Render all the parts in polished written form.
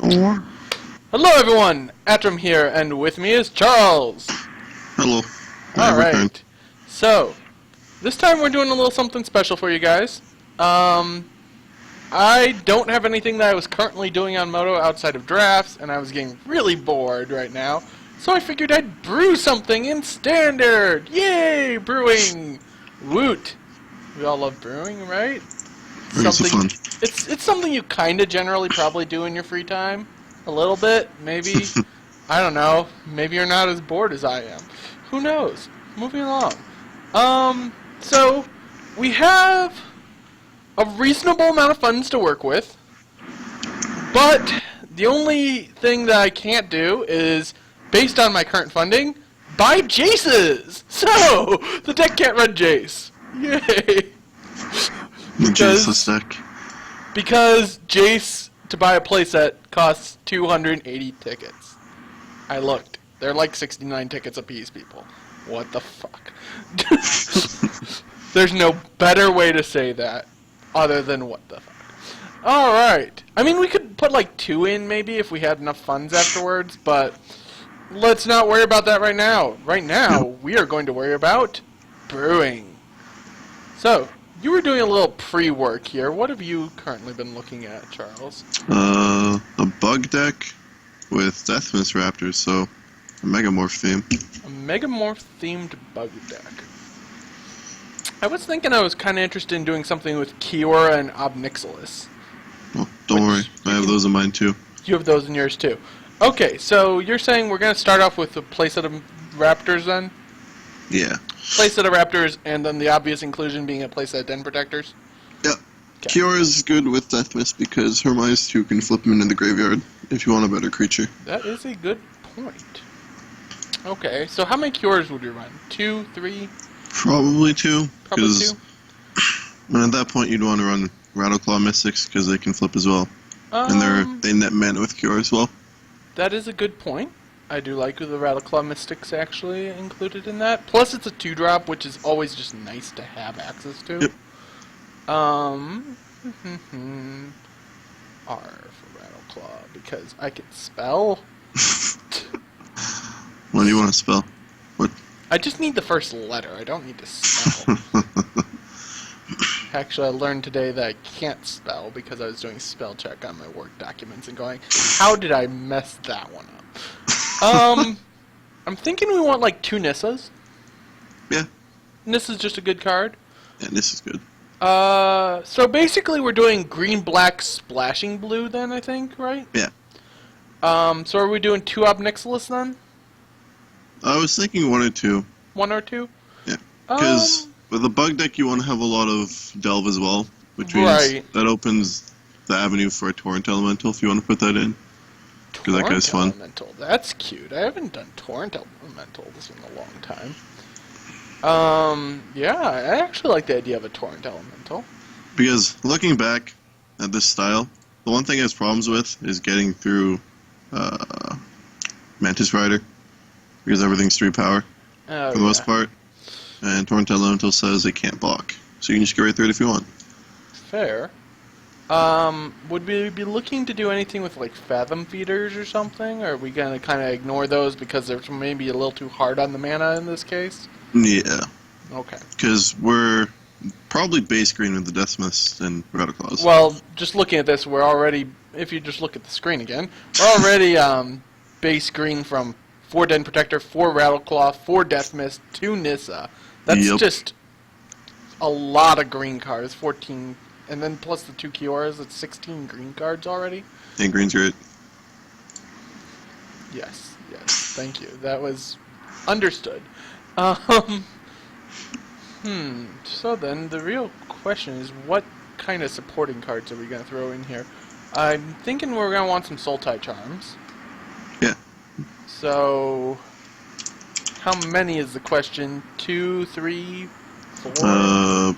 Hello everyone, Atrum here, and with me is Charles. Hello. Alright, so, this time we're doing a little something special for you guys. I don't have anything that I was currently doing on Moto outside of drafts, and I was getting really bored right now, so I figured I'd brew something in Standard! Yay! Brewing! Woot! We all love brewing, right? Fun. It's something you kind of generally probably do in your free time. A little bit, maybe. I don't know. Maybe you're not as bored as I am. Who knows? Moving along. So, we have a reasonable amount of funds to work with. But, the only thing that I can't do is, based on my current funding, buy Jaces! So, the deck can't run Jace. Yay! The Jaceless deck. Because Jace, to buy a playset, costs 280 tickets. I looked. They're like 69 tickets a piece, people. What the fuck? There's no better way to say that other than what the fuck. Alright. I mean, we could put like 2 in maybe if we had enough funds afterwards, but let's not worry about that right now. Right now, we are going to worry about brewing. So, you were doing a little pre-work here. What have you currently been looking at, Charles? A bug deck with Deathmist Raptors, so a Megamorph theme. A Megamorph-themed bug deck. I was thinking I was kind of interested in doing something with Kiora and Obnixilis. Well, don't worry. I have those in mine, too. You have those in yours, too. Okay, so you're saying we're going to start off with a playset of Raptors, then? Yeah. Playset of Raptors, and then the obvious inclusion being a playset of Den Protectors? Yep. Okay. Kiora is good with Deathmist because her minus 2 can flip him into the graveyard if you want a better creature. That is a good point. Okay, so how many Kioras would you run? 2, 3? Probably 2. Probably 2. And at that point, you'd want to run Rattleclaw Mystics because they can flip as well. And they net mana with Kiora as well. That is a good point. I do like the Rattleclaw Mystics actually included in that. Plus, it's a 2-drop, which is always just nice to have access to. Yep. R for Rattleclaw, because I can spell. What do you want to spell? What? I just need the first letter. I don't need to spell. Actually, I learned today that I can't spell because I was doing spell check on my work documents and going, how did I mess that one up? I'm thinking we want like 2 Nissas. Yeah. Nissa's just a good card. Yeah, this is good. So basically we're doing green-black splashing blue then, I think, right? Yeah. So are we doing 2 Obnixilis then? I was thinking 1 or 2. 1 or 2? Yeah. Because with the bug deck, you want to have a lot of Delve as well, which means that opens the avenue for a Torrent Elemental if you want to put that in. Because that guy's fun. Elemental. That's cute. I haven't done Torrent Elementals in a long time. Yeah, I actually like the idea of a Torrent Elemental. Because looking back at this style, the one thing it has problems with is getting through Mantis Rider. Because everything's 3 power for the most part. And Torrent Elemental says it can't block. So you can just get right through it if you want. Fair. Would we be looking to do anything with, like, Fathom Feeders or something? Or are we going to kind of ignore those because they're maybe a little too hard on the mana in this case? Yeah. Okay. Because we're probably base green with the Deathmist and Rattleclaws. Well, just looking at this, we're already, if you just look at the screen again, we're already base green from 4 Den Protector, 4 Rattleclaw, 4 Deathmist, 2 Nissa. That's just a lot of green cards, 14... And then plus the 2 Kioras, it's 16 green cards already. And green's great. Yes, thank you. That was understood. So then the real question is, what kind of supporting cards are we going to throw in here? I'm thinking we're going to want some Sultai Charms. Yeah. So, how many is the question? 2, 3, 4?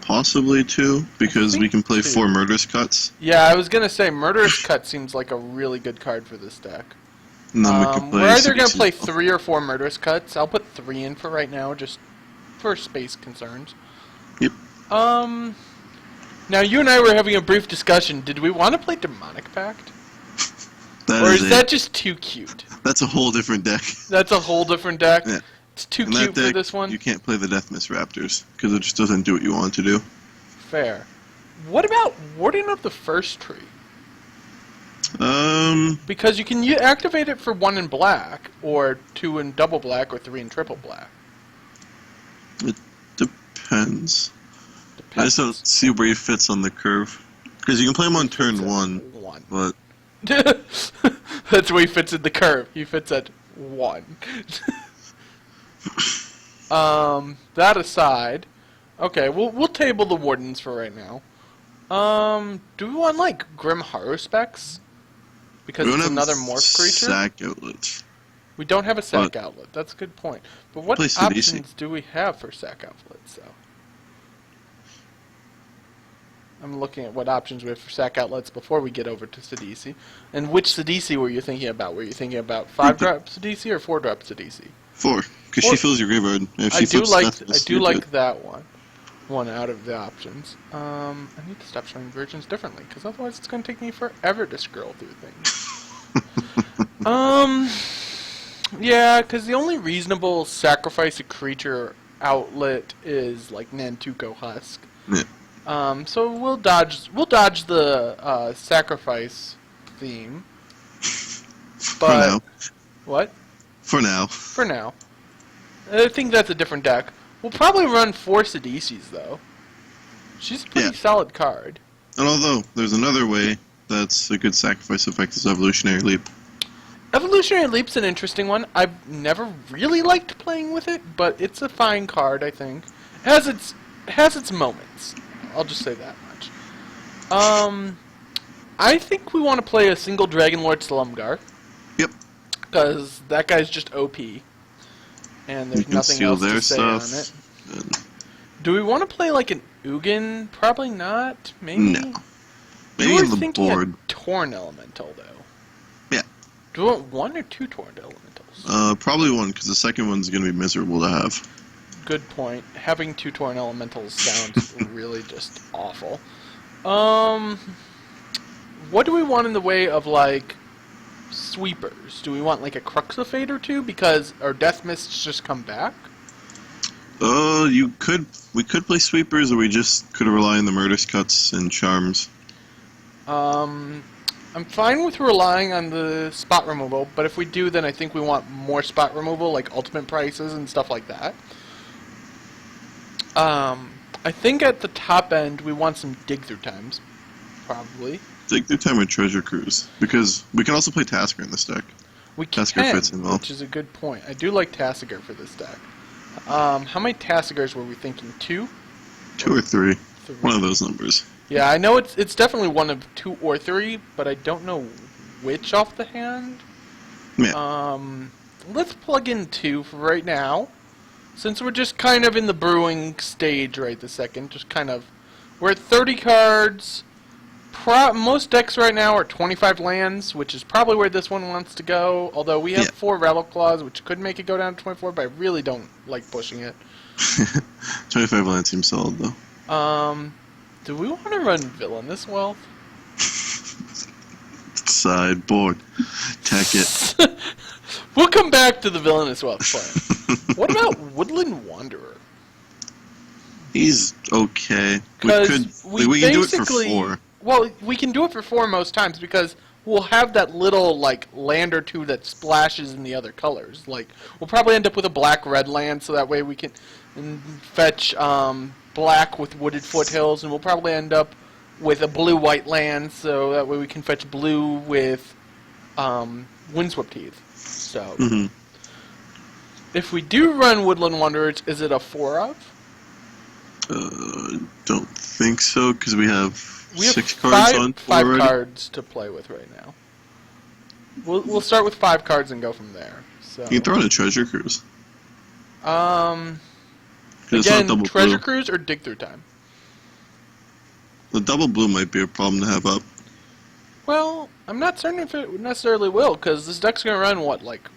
Possibly 2, because we can play 2. 4 Murderous Cuts. Yeah, I was going to say, Murderous Cut seems like a really good card for this deck. And then we can play we're either going to play 3 or 4 Murderous Cuts. I'll put 3 in for right now, just for space concerns. Yep. Now, you and I were having a brief discussion. Did we want to play Demonic Pact? Or is that just too cute? That's a whole different deck. That's a whole different deck? Yeah. It's too In cute that deck, for this one? You can't play the Deathmist Raptors, because it just doesn't do what you want it to do. Fair. What about warding up the first tree? Because you can activate it for 1 in black, or 2 in double black, or 3 in triple black. It depends. I just don't see where he fits on the curve. Because you can play him on turn 1, but... That's where he fits in the curve. He fits at 1. That aside... Okay, we'll table the Wardens for right now. Do we want, like, Grim Horror specs? Because it's another morph creature? Sack outlets. We don't have a sack outlet. That's a good point. But what options do we have for sack outlets, though? I'm looking at what options we have for sack outlets before we get over to Sidisi. And which Sidisi were you thinking about? Were you thinking about 5-drop Sidisi or 4-drop Sidisi? 4, because she fills your graveyard. If she I do like that one out of the options. I need to stop showing versions differently, because otherwise it's going to take me forever to scroll through things. Yeah, because the only reasonable sacrifice a creature outlet is like Nantuko Husk. Yeah. So we'll dodge the sacrifice theme. But for now. What? For now. For now. I think that's a different deck. We'll probably run 4 Sidisi's, though. She's a pretty solid card. And although, there's another way that's a good sacrifice effect is Evolutionary Leap. Evolutionary Leap's an interesting one. I've never really liked playing with it, but it's a fine card, I think. It has its moments. I'll just say that much. I think we want to play a single Dragonlord Slumgar. Yep. Because that guy's just OP. And there's nothing else to say on it. Do we want to play like an Ugin? Probably not. Maybe. No. Maybe on the board. A Torn Elemental, though. Yeah. Do we want 1 or 2 Torn Elementals? Probably 1, because the second one's going to be miserable to have. Good point. Having 2 Torn Elementals sounds really just awful. What do we want in the way of, like, sweepers? Do we want, like, a Cruxifade or 2? Because our Death Mists just come back? We could play sweepers, or we just could rely on the Murderous Cuts and Charms. I'm fine with relying on the spot removal, but if we do, then I think we want more spot removal, like ultimate prices and stuff like that. I think at the top end, we want some dig-through times, probably. Dig-through time or Treasure Cruise, because we can also play Tasker in this deck. Tasker fits in well. Which is a good point. I do like Tasker for this deck. How many Tassigars were we thinking? 2? 2 or 3. 3. One of those numbers. Yeah, I know it's definitely one of 2 or 3, but I don't know which off the hand. Yeah. Let's plug in 2 for right now. Since we're just kind of in the brewing stage right this second, just kind of... We're at 30 cards. Most decks right now are 25 lands, which is probably where this one wants to go. Although we have 4 Rattle Claws, which could make it go down to 24, but I really don't like pushing it. 25 lands seems solid, though. Do we want to run Villainous Wealth? Sideboard. Tech it. We'll come back to the Villainous Wealth plan. What about Woodland Wanderer? He's okay. We can do it for 4. Well, we can do it for 4 most times because we'll have that little, like, land or 2 that splashes in the other colors. Like, we'll probably end up with a black-red land, so that way we can fetch black with Wooded Foothills, and we'll probably end up with a blue-white land, so that way we can fetch blue with Windswept Heath. So, if we do run Woodland Wanderers, is it a 4 of? Don't think so, because we have 6 cards on 5 cards to play with right now. We'll start with 5 cards and go from there. So. You can throw in a Treasure Cruise. Again, Treasure Cruise or Dig Through Time? The double blue might be a problem to have up. Well, I'm not certain if it necessarily will, because this deck's going to run, what, like...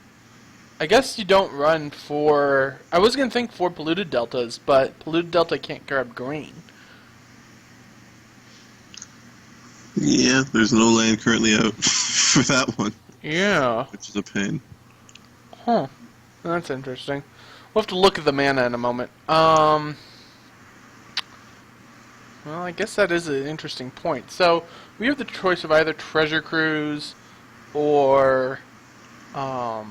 I guess you don't run 4... I was going to think 4 Polluted Deltas, but Polluted Delta can't grab green. Yeah, there's no land currently out for that one. Yeah. Which is a pain. Huh. That's interesting. We'll have to look at the mana in a moment. Well, I guess that is an interesting point. So, we have the choice of either Treasure Cruise or, yeah.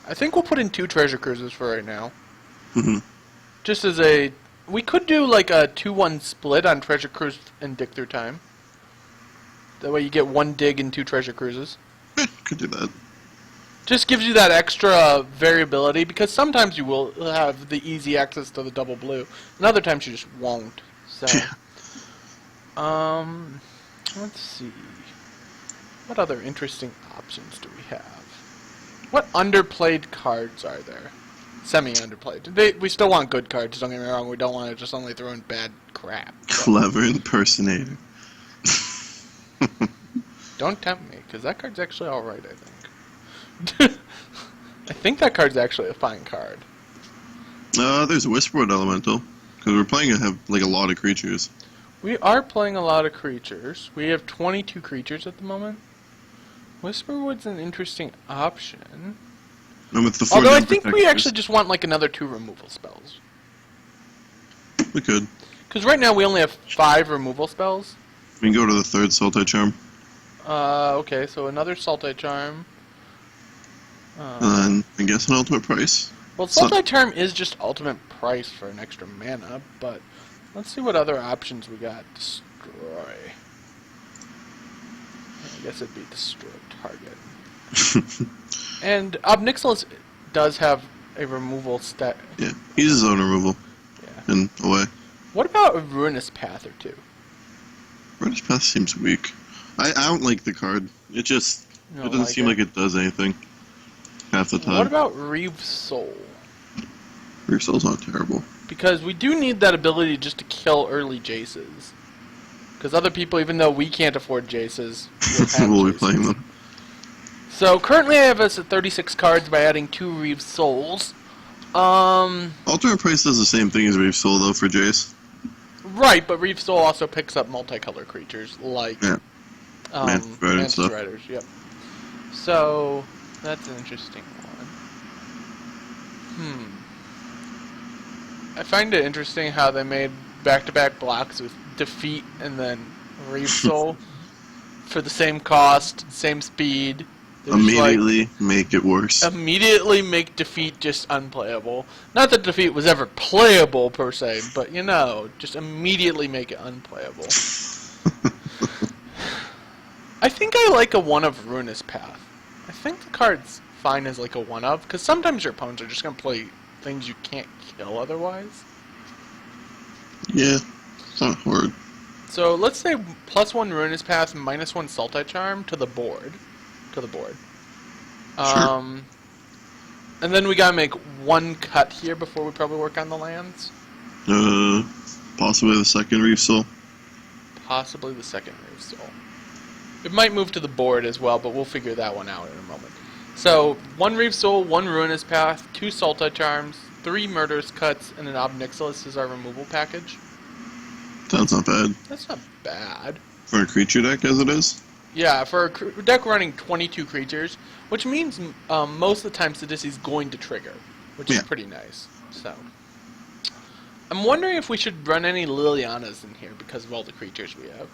I think we'll put in 2 Treasure Cruises for right now. Mm-hmm. Just as a... We could do like a 2-1 split on Treasure Cruise and Dig Through Time. That way you get 1 dig and 2 Treasure Cruises. Could do that. Just gives you that extra variability, because sometimes you will have the easy access to the double blue, and other times you just won't. So, let's see. What other interesting options do we have? What underplayed cards are there? Semi-underplayed. We still want good cards, don't get me wrong. We don't want to just only throw in bad crap. Clever impersonator. Don't tempt me, because that card's actually alright, I think. I think that card's actually a fine card. There's a Whisperwood Elemental, because we're playing a lot of creatures. We are playing a lot of creatures. We have 22 creatures at the moment. Whisperwood's an interesting option. And with the Although I think we actually just want like another 2 removal spells. We could. Because right now we only have 5 removal spells. We can go to the 3rd Sultai Charm. Okay, so another Sultai Charm. And I guess an ultimate price. Well, Sultai Charm is just ultimate price for an extra mana, but let's see what other options we got. Destroy. I guess it'd be destroy target. And Obnixilis does have a removal stat. Yeah, he's his own removal. Yeah. In a way. What about a Ruinous Path or 2? Ruinous Path seems weak. I don't like the card. It doesn't seem like it does anything. Half the time. What about Reeve Soul? Reeve Soul's not terrible. Because we do need that ability just to kill early Jaces. Because other people, even though we can't afford Jaces, we'll be playing them. So currently I have us at 36 cards by adding 2 Reeve Souls. Alternate Price does the same thing as Reeve Soul though for Jace. Right, but Reeve Soul also picks up multicolored creatures like Mantis Riders. Yep. So that's an interesting one. I find it interesting how they made back-to-back blocks with Defeat and then Reeve Soul for the same cost, same speed. Immediately make it worse. Immediately make Defeat just unplayable. Not that Defeat was ever playable per se, but just immediately make it unplayable. I think I like a 1 of Ruinous Path. I think the card's fine as like a 1 of, because sometimes your opponents are just going to play things you can't kill otherwise. Yeah, it's not hard. So let's say +1 Ruinous Path, -1 Sultai Charm to the board. Sure. And then we gotta make 1 cut here before we probably work on the lands. Possibly the 2nd Reeve Soul. Possibly the 2nd Reeve Soul. It might move to the board as well, but we'll figure that one out in a moment. So, 1 Reeve Soul, 1 Ruinous Path, 2 Sultai Charms, 3 Murderous Cuts, and an Obnixilis is our removal package. Sounds not bad. That's not bad. For a creature deck as it is? Yeah, for a deck running 22 creatures, which means most of the time Sidisi's going to trigger, which is pretty nice. So, I'm wondering if we should run any Lilianas in here because of all the creatures we have.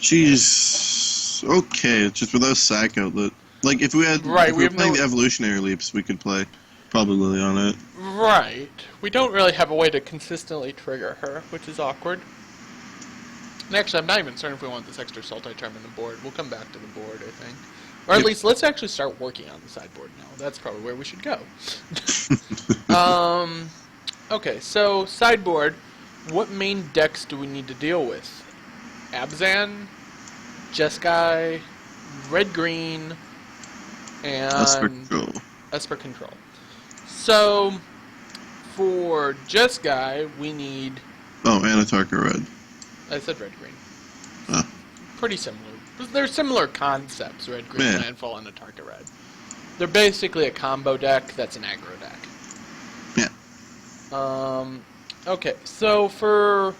She's okay, it's just without sack outlet. Like if we had, if we were playing the Evolutionary Leaps, we could play probably Liliana. Right. We don't really have a way to consistently trigger her, which is awkward. And actually, I'm not even certain if we want this extra Sultai Charm in the board. We'll come back to the board, I think. Or at least, let's actually start working on the sideboard now. That's probably where we should go. Okay, so sideboard. What main decks do we need to deal with? Abzan, Jeskai, Red-Green, and Esper Control. So, for Jeskai, we need... Oh, Anatarka Red. I said Red-Green. Pretty similar. They're similar concepts, Red-Green, Landfall, and Anatarka Red. They're basically a combo deck that's an aggro deck. Yeah. Okay, so for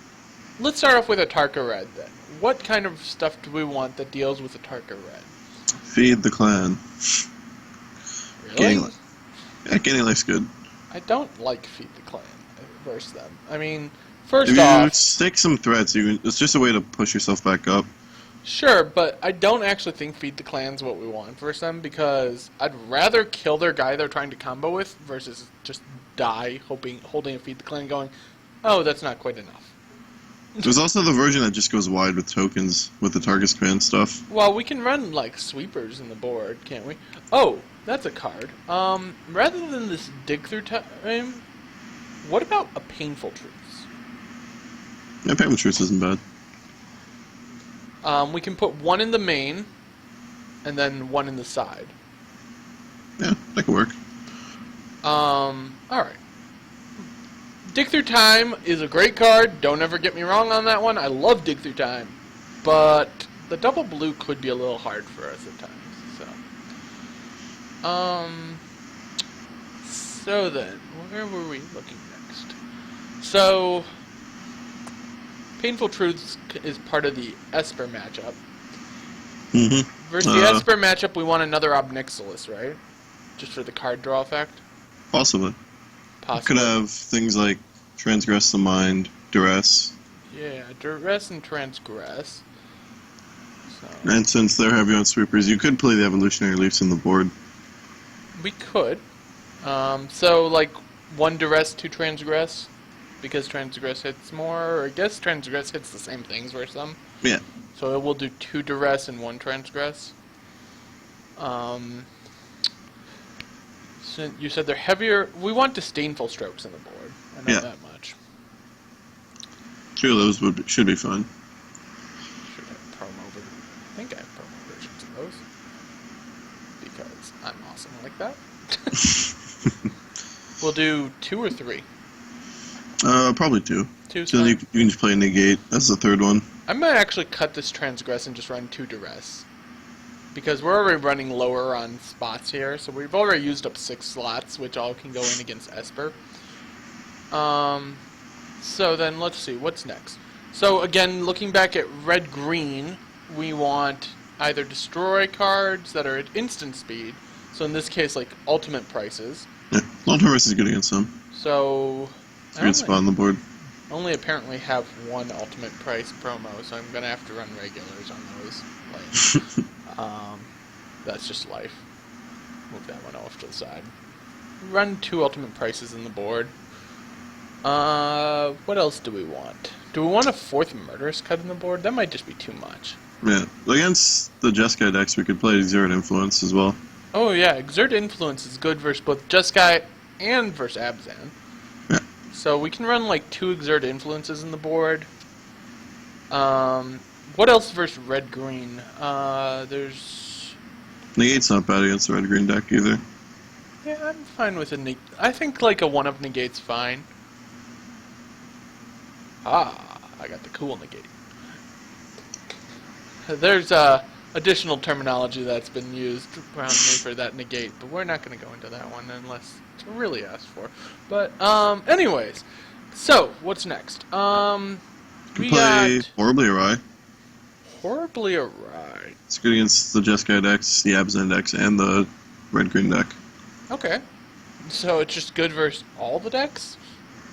let's start off with a Tarka Red then. What kind of stuff do we want that deals with a Tarka Red? Feed the clan. Really? Gaining life's good. I don't like Feed the Clan versus them. I mean, first if you off... stick some threats, it's just a way to push yourself back up. Sure, but I don't actually think Feed the Clan's what we want versus them, because I'd rather kill their guy they're trying to combo with versus just die holding a Feed the Clan going, oh, that's not quite enough. There's also the version that just goes wide with tokens with the Targus command stuff. Well, we can run, like, sweepers in the board, can't we? Oh, that's a card. Rather than this dig through time, what about a Painful Truths? Yeah, Painful Truths isn't bad. We can put one in the main, and then one in the side. Yeah, that could work. Alright. Dig Through Time is a great card. Don't ever get me wrong on that one. I love Dig Through Time. But the double blue could be a little hard for us at times. So then, where were we looking next? So, Painful Truths is part of the Esper matchup. Mm-hmm. Versus the Esper matchup, we want another Obnixilis, right? Just for the card draw effect? Possibly. You could have things like Transgress the Mind, Duress. Yeah, Duress and Transgress. So. And since they're heavy on sweepers, you could play the Evolutionary Leafs in the board. We could. So, like, one Duress, two Transgress? Because Transgress hits more, or I guess Transgress hits the same things for some. Yeah. So we'll do two Duress and one Transgress. So you said they're heavier. We want Disdainful Strokes in the board. I know that much. Two of those should be fun. Should have promo versions. I think I have promo versions of those. Because I'm awesome like that. We'll do two or three. Probably two. Two's so fine. you can just play Negate. That's the third one. I might actually cut this Transgress and just run two Duress. Because we're already running lower on spots here, so we've already used up 6 slots, which all can go in against Esper. So then, let's see, what's next? So again, looking back at red-green, we want either destroy cards that are at instant speed, so in this case, like, ultimate prices. Yeah, long-term rest is good against them. So... It's a good spot on the board. I only apparently have one ultimate price promo, so I'm going to have to run regulars on those. Like, that's just life. Move that one off to the side. Run 2 ultimate prices in the board. What else do we want? Do we want a 4th Murderous Cut in the board? That might just be too much. Yeah. Against the Jeskai decks, we could play Exert Influence as well. Oh yeah, Exert Influence is good versus both Jeskai and versus Abzan. Yeah. So we can run like 2 Exert Influences in the board. What else versus red-green? There's... Negate's not bad against the red-green deck either. Yeah, I'm fine with a I think like a 1 of Negate's fine. Ah, I got the cool Negate. There's additional terminology that's been used around me for that Negate, but we're not going to go into that one unless it's really asked for. But, anyways. So, what's next? We play got... Horribly Awry. Horribly Awry. It's good against the Jeskai decks, the Abzan decks, and the red-green deck. Okay. So it's just good versus all the decks?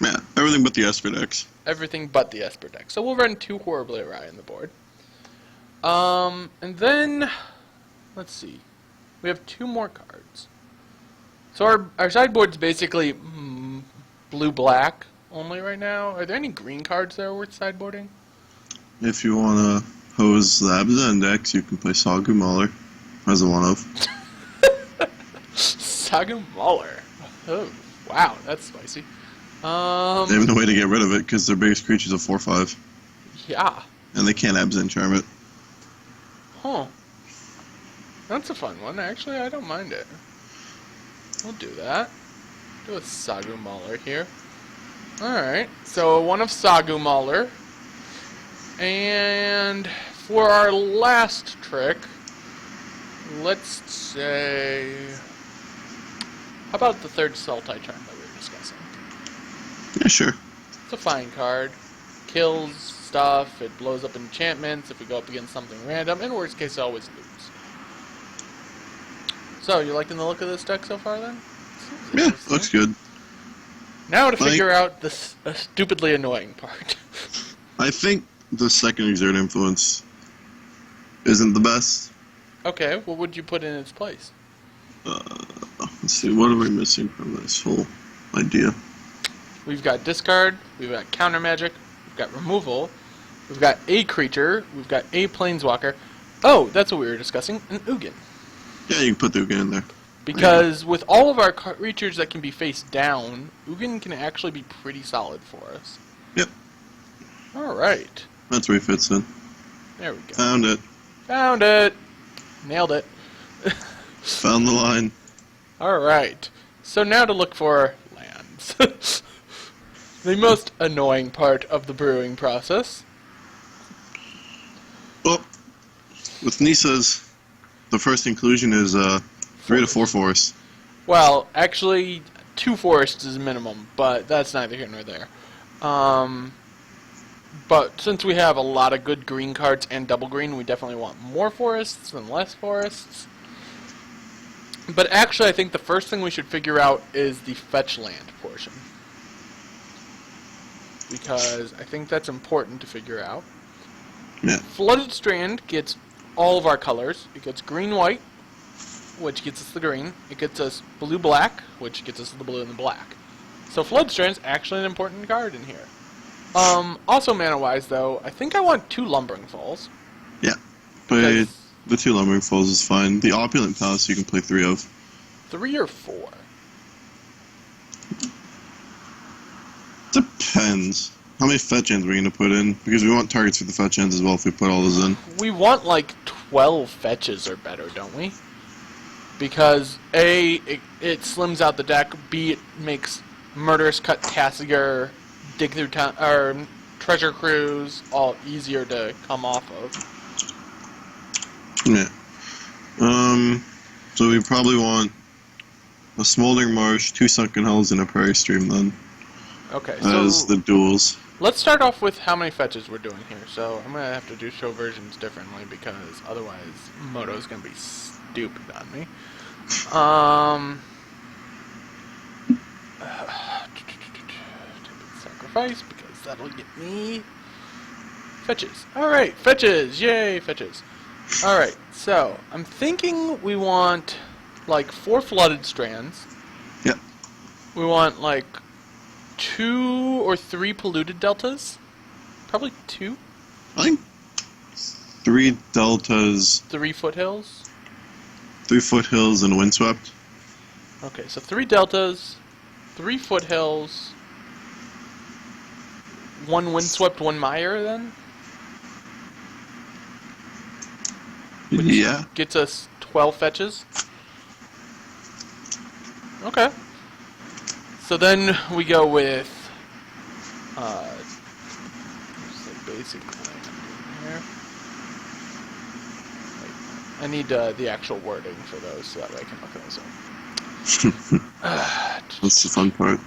Yeah, everything but the Esper decks. Everything but the Esper deck. So we'll run 2 Horribly Awry on the board. And then, let's see. We have 2 more cards. So our sideboard's basically blue-black only right now. Are there any green cards that are worth sideboarding? If you want to hose the Abzan decks, you can play Sagu Mauler as a one-of. Sagu Mauler. Oh, wow, that's spicy. They have no way to get rid of it because their biggest creature's a 4/5. Yeah. And they can't Abzan charm it. Huh. That's a fun one. Actually, I don't mind it. We'll do that. Do a Sagu Mauler here. Alright, so 1 of Sagu Mauler. And for our last trick, let's say... How about the 3rd Sultai charm that we were discussing? Yeah, sure. It's a fine card. Kills stuff. It blows up enchantments if we go up against something random. In worst case, always lose. So, you liking the look of this deck so far, then? Yeah, looks good. Now to figure out the stupidly annoying part. I think the second Exert Influence isn't the best. Okay, what would you put in its place? Let's see, what are we missing from this whole idea? We've got discard, we've got counter magic, we've got removal, we've got a creature, we've got a planeswalker. Oh, that's what we were discussing, an Ugin. Yeah, you can put the Ugin in there. Because with all of our creatures that can be face down, Ugin can actually be pretty solid for us. Yep. Alright. That's where he fits in. There we go. Found it. Found it! Nailed it. Found the line. Alright. So now to look for lands. The most annoying part of the brewing process. Well, with Nisa's, the first inclusion is 3 to 4 forests. Well, actually, 2 forests is minimum, but that's neither here nor there. But since we have a lot of good green cards and double green, we definitely want more forests than less forests. But actually, I think the first thing we should figure out is the fetch land portion. Because I think that's important to figure out. Yeah. Flooded Strand gets all of our colors. It gets green-white, which gets us the green. It gets us blue-black, which gets us the blue and the black. So Flood Strand's actually an important card in here. Also mana-wise, though, I think I want 2 Lumbering Falls. Yeah, but the 2 Lumbering Falls is fine. The Opulent Palace you can play 3 of. 3 or 4? Depends. How many fetch ends we're going to put in? Because we want targets for the fetch ends as well if we put all those in. We want like 12 fetches or better, don't we? Because A, it slims out the deck, B, it makes Murderous Cut Tassiger, Dig Through Town, or Treasure Cruise all easier to come off of. Yeah. So we probably want a Smoldering Marsh, 2 Sunken Hulls, and a Prairie Stream then. Okay, so as the duels. Let's start off with how many fetches we're doing here. So I'm going to have to show versions differently because otherwise Moto's going to be stupid on me. Sacrifice because that'll get me fetches. Alright, fetches! Yay, fetches. Alright, so I'm thinking we want like 4 Flooded Strands. Yep. We want like 2 or 3 Polluted Deltas. Probably 2. I think 3 Deltas. 3 Foothills. 3 Foothills and Windswept. Okay, so 3 Deltas, 3 Foothills, 1 Windswept, 1 Mire then? Which yeah. Gets us 12 fetches. Okay. So then we go with basic land here. I need the actual wording for those so that way I can look at those up. That's the fun part.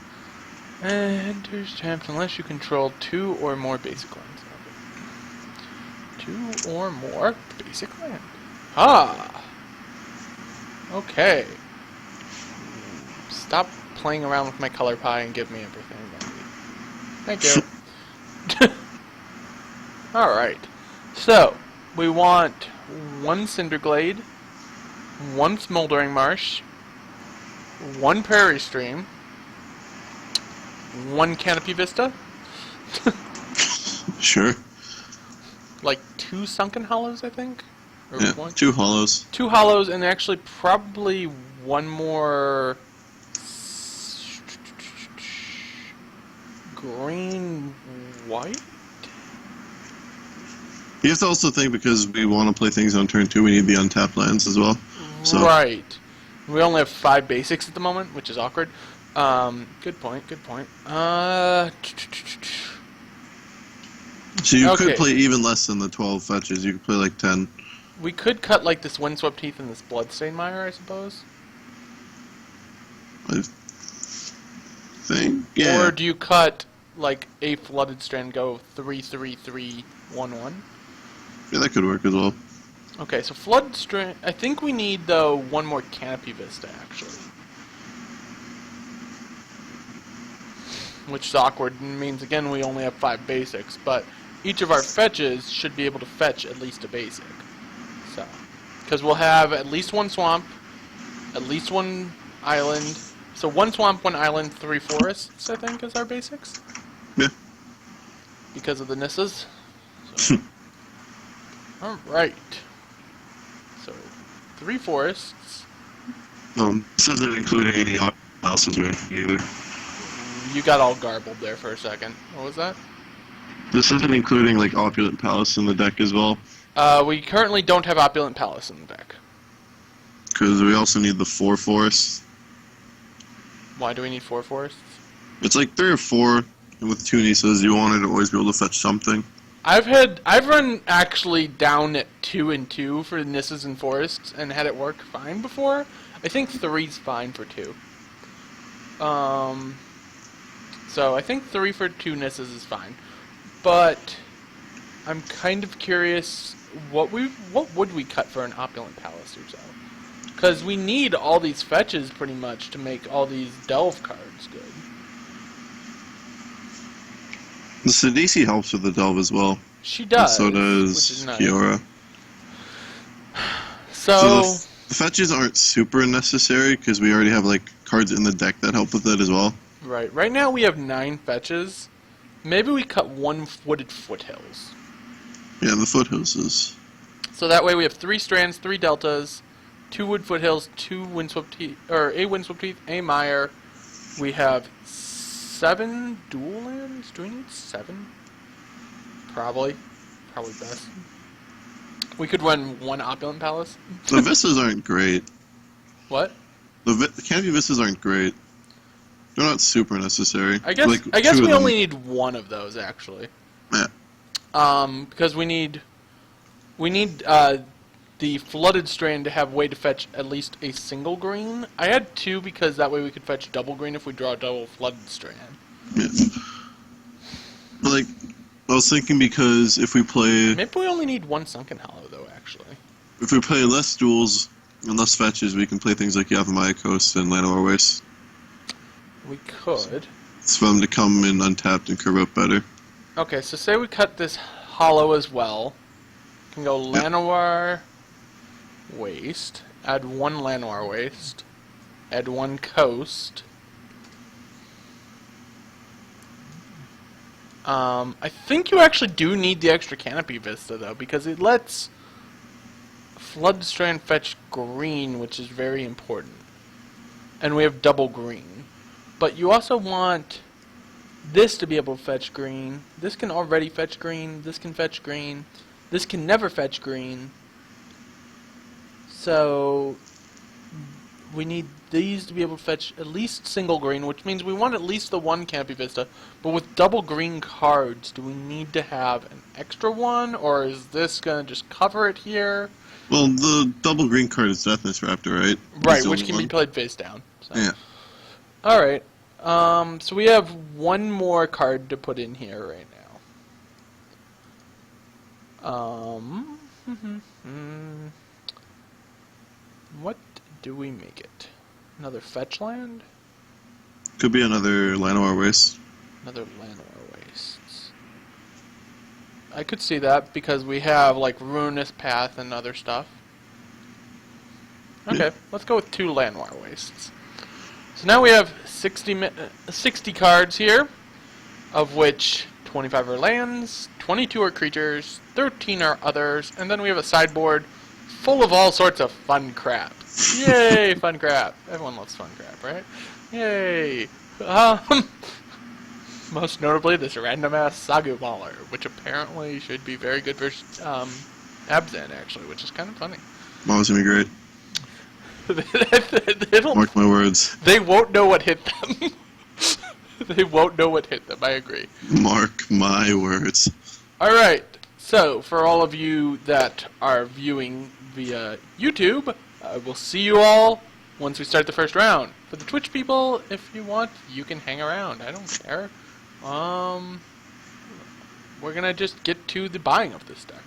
Enters tapped unless you control 2 or more basic lands. 2 or more basic land. Ah! Okay. Stop playing around with my color pie and give me everything I need. Thank you. Alright. So, we want 1 Cinderglade, 1 Smoldering Marsh, 1 Prairie Stream, 1 Canopy Vista. Sure. Like 2 Sunken Hollows, I think? Or Yeah, 1? 2 Hollows. 2 Hollows, and actually probably 1 more green-white? You have to also think, because we want to play things on turn 2, we need the untapped lands as well. So. Right. We only have 5 basics at the moment, which is awkward. Good point, good point. So you could play even less than the 12 fetches. You could play like 10. We could cut like this Windswept Heath and this Bloodstained Mire, I suppose. I think, yeah. Or do you cut like a flooded strand go 3-3-3-1-1? Yeah, that could work as well. Okay, so flooded strand. I think we need though one more canopy vista actually, which is awkward and means again we only have 5 basics, but each of our fetches should be able to fetch at least a basic. So, because we'll have at least 1 swamp, at least 1 island. So 1 swamp, 1 island, 3 forests, I think, is our basics. Yeah. Because of the Nisses. So. Alright. So, 3 forests. This doesn't include any houses or anything either. You got all garbled there for a second. What was that? This isn't including, like, Opulent Palace in the deck as well. We currently don't have Opulent Palace in the deck. Because we also need the 4 forests. Why do we need 4 forests? It's like 3 or 4, and with 2 Nisas, you wanted to always be able to fetch something. I've run actually down at 2 and 2 for Nisses and forests, and had it work fine before. I think 3's fine for 2. So I think 3 for 2 Nisses is fine. But I'm kind of curious what would we cut for an Opulent Palace or so? Because we need all these fetches pretty much to make all these delve cards good. The Sidisi helps with the delve as well. She does. And so does nice. Kiora. So the fetches aren't super necessary because we already have like cards in the deck that help with that as well. Right. Right now we have 9 fetches. Maybe we cut 1 wooded foothills. Yeah, the foothills is. So that way we have 3 strands, 3 deltas, 2 wood foothills, 2 windswept teeth, or a windswept teeth, a mire. We have 7 dual lands. Do we need 7? Probably best. We could run 1 Opulent Palace. The vistas aren't great. What? The canopy vistas aren't great. They're not super necessary. I guess we only need 1 of those actually. Yeah. Because we need the flooded strand to have way to fetch at least a single green. I had 2 because that way we could fetch double green if we draw a double flooded strand. Yeah. Like, I was thinking because if we play... Maybe we only need 1 Sunken Hollow though, actually. If we play less duels and less fetches, we can play things like Yavimaya Coast and Llanowar Waste. We could. It's for them to come in untapped and curve up better. Okay, so say we cut this hollow as well. Can go Llanowar Waste, add 1 Llanowar Waste, add 1 Coast. I think you actually do need the extra Canopy Vista though, because it lets Flood Strand fetch green, which is very important. And we have double green. But you also want this to be able to fetch green. This can already fetch green. This can fetch green. This can never fetch green. So we need these to be able to fetch at least single green, which means we want at least the 1 Canopy Vista. But with double green cards, do we need to have an extra one, or is this going to just cover it here? Well, the double green card is Deathness Raptor, right? Right, which can be played face down. So. Yeah. Alright. So we have 1 more card to put in here right now. What do we make it? Another fetch land? Could be another Llanowar Waste. Another Llanowar Wastes. I could see that because we have like Ruinous Path and other stuff. Okay, Yeah. let's go with 2 Llanowar Wastes. So now we have 60 cards here, of which 25 are lands, 22 are creatures, 13 are others, and then we have a sideboard full of all sorts of fun crap. Yay, fun crap. Everyone loves fun crap, right? Yay. Most notably, this random-ass Sagu Mauler, which apparently should be very good for Abzan, actually, which is kind of funny. That was going to be great. Mark my words. They won't know what hit them. They won't know what hit them, I agree. Mark my words. Alright, so for all of you that are viewing via YouTube, we'll see you all once we start the first round. For the Twitch people, if you want, you can hang around. I don't care. We're gonna just get to the buying of this deck.